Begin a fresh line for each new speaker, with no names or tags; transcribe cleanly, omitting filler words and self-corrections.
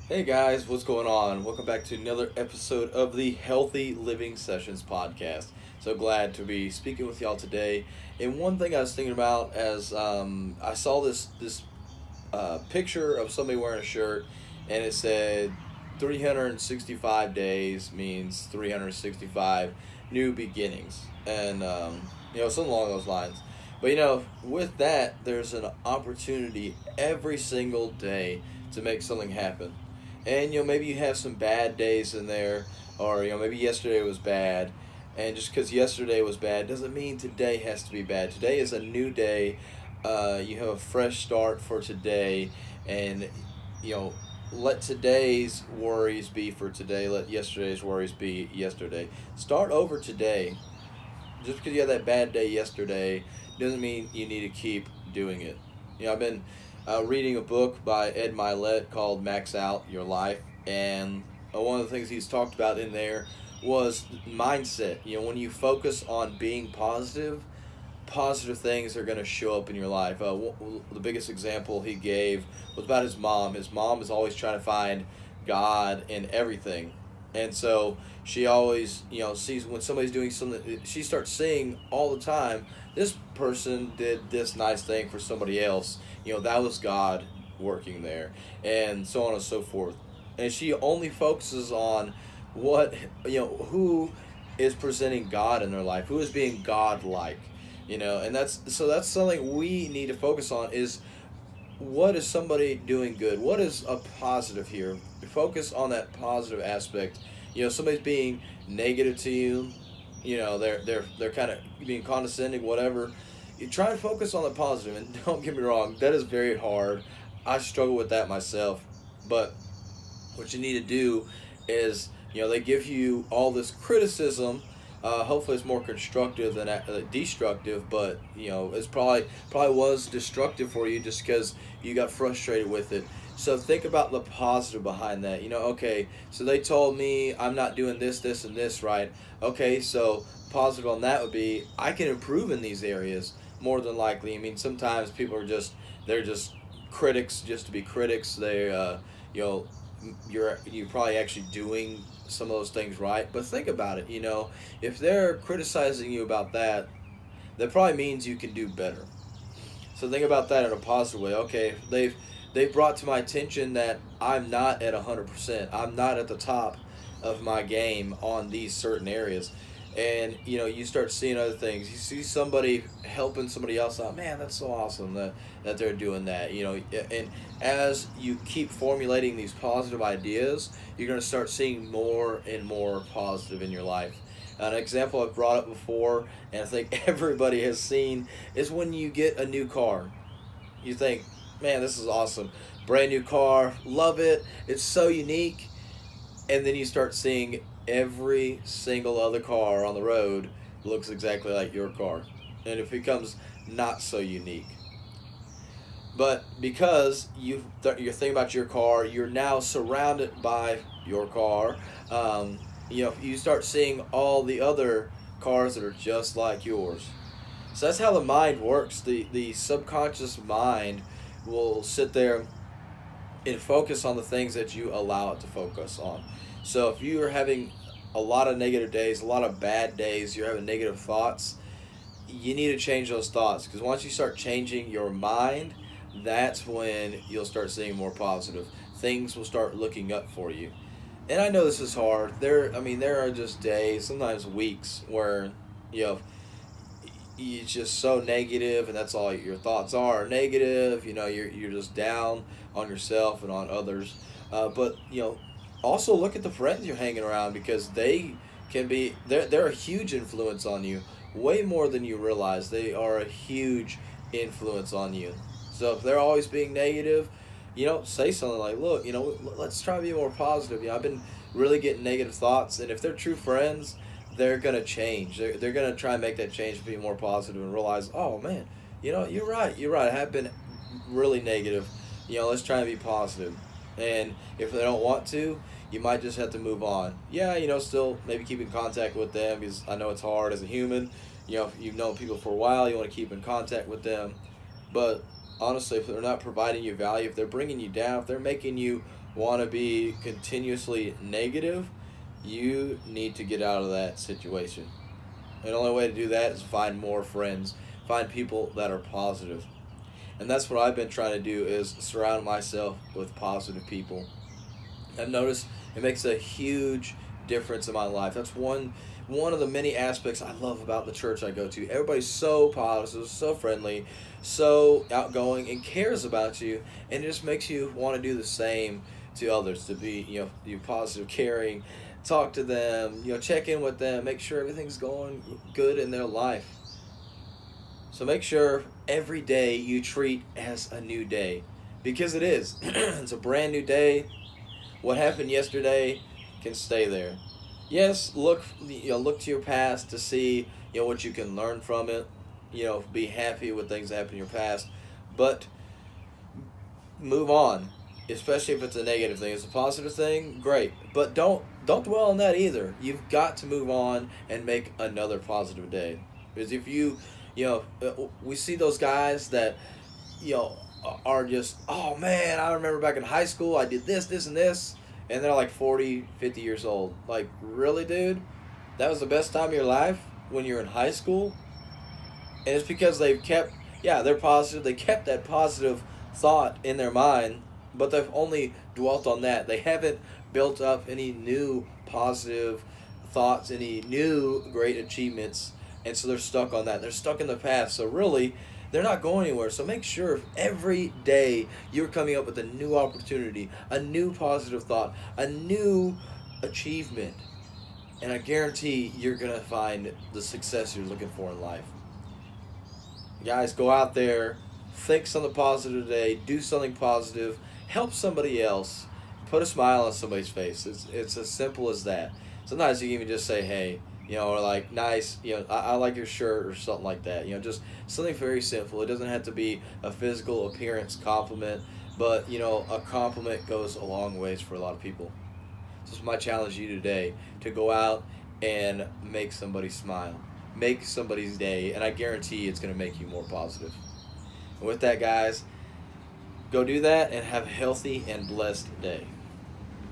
Hey guys, what's going on? Welcome back to another episode of the Healthy Living Sessions podcast. So glad to be speaking with y'all today. And one thing I was thinking about as I saw this picture of somebody wearing a shirt, and it said 365 days means 365 new beginnings, and something along those lines. But with that, there's an opportunity every single day to make something happen. And maybe you have some bad days in there, or maybe yesterday was bad, and just because yesterday was bad doesn't mean today has to be bad. Today is a new day. You have a fresh start for today, and you know let today's worries be for today. Let yesterday's worries be yesterday. Start over today. Just because you had that bad day yesterday doesn't mean you need to keep doing it. I've been reading a book by Ed Milet called Max Out Your Life, and one of the things he's talked about in there was mindset. When you focus on being positive, positive things are going to show up in your life. The biggest example he gave was about his mom. His mom is always trying to find God in everything. And so she always, sees when somebody's doing something, she starts seeing all the time, this person did this nice thing for somebody else. That was God working there, and so on and so forth. And she only focuses on what, who is presenting God in their life, who is being God like, and that's something we need to focus on is what is somebody doing good? What is a positive here? Focus on that positive aspect. Somebody's being negative to you. They're kind of being condescending, whatever. You try to focus on the positive, and don't get me wrong, that is very hard. I struggle with that myself, but what you need to do is they give you all this criticism. Hopefully it's more constructive than destructive, but it's probably was destructive for you just because you got frustrated with it. So think about the positive behind that. Okay, so they told me I'm not doing this and this right. Okay, so positive on that would be I can improve in these areas more than likely. I mean, sometimes people are just critics just to be critics. You know you're probably actually doing some of those things right. But think about it. If they're criticizing you about that, that probably means you can do better. So think about that in a positive way. Okay, they've brought to my attention that I'm not at 100%. I'm not at the top of my game on these certain areas. And you start seeing other things. You see somebody helping somebody else out. Man, that's so awesome that they're doing that. And as you keep formulating these positive ideas, you're going to start seeing more and more positive in your life. An example I've brought up before, and I think everybody has seen, is when you get a new car. You think, man, this is awesome. Brand new car, love it. It's so unique. And then you start seeing every single other car on the road looks exactly like your car. And it becomes not so unique. But because you're thinking about your car, you're now surrounded by your car. You start seeing all the other cars that are just like yours. So that's how the mind works. The subconscious mind will sit there and focus on the things that you allow it to focus on. So if you are having a lot of negative days, a lot of bad days, you're having negative thoughts, you need to change those thoughts, because once you start changing your mind, that's when you'll start seeing more positive. Things will start looking up for you. And I know this is hard. There are just days, sometimes weeks, where you know you're just so negative, and that's all your thoughts are negative. You're just down on yourself and on others. But also look at the friends you're hanging around, because they're a huge influence on you, way more than you realize. They are a huge influence on you. So if they're always being negative, say something like, look, let's try to be more positive. I've been really getting negative thoughts, and if they're true friends, they're gonna change. They're gonna try and make that change to be more positive and realize, oh man, you're right. I have been really negative. Let's try and be positive. And if they don't want to, you might just have to move on. Yeah, still maybe keep in contact with them, because I know it's hard as a human. If you've known people for a while, you want to keep in contact with them. But honestly, if they're not providing you value, if they're bringing you down, if they're making you want to be continuously negative, you need to get out of that situation. And the only way to do that is find more friends, find people that are positive. And that's what I've been trying to do, is surround myself with positive people. I've noticed it makes a huge difference in my life. That's one of the many aspects I love about the church I go to. Everybody's so positive, so friendly, so outgoing, and cares about you, and it just makes you want to do the same to others. To be, you positive, caring, talk to them, check in with them, make sure everything's going good in their life. So make sure every day you treat as a new day, because it is. It's a brand new day. What happened yesterday can stay there. Yes, look to your past to see what you can learn from it. Be happy with things that happened in your past, but move on. Especially if it's a negative thing. If it's a positive thing, great, but don't dwell on that either. You've got to move on and make another positive day. Because if we see those guys that you know are just, oh man, I remember back in high school I did this, this, and this, and they're like 40, 50 years old. Like, really, dude? That was the best time of your life when you're in high school? And it's because they're positive. They kept that positive thought in their mind, but they've only dwelt on that. They haven't built up any new positive thoughts, any new great achievements, and so they're stuck on that. They're stuck in the past. So really, they're not going anywhere. So make sure every day you're coming up with a new opportunity, a new positive thought, a new achievement. And I guarantee you're going to find the success you're looking for in life. Guys, go out there, think something positive today, do something positive, help somebody else, put a smile on somebody's face. It's as simple as that. Sometimes you can even just say, hey, or like, nice, I like your shirt, or something like that. Just something very simple. It doesn't have to be a physical appearance compliment, but, a compliment goes a long ways for a lot of people. So it's my challenge to you today to go out and make somebody smile. Make somebody's day, and I guarantee it's going to make you more positive. And with that, guys, go do that and have a healthy and blessed day.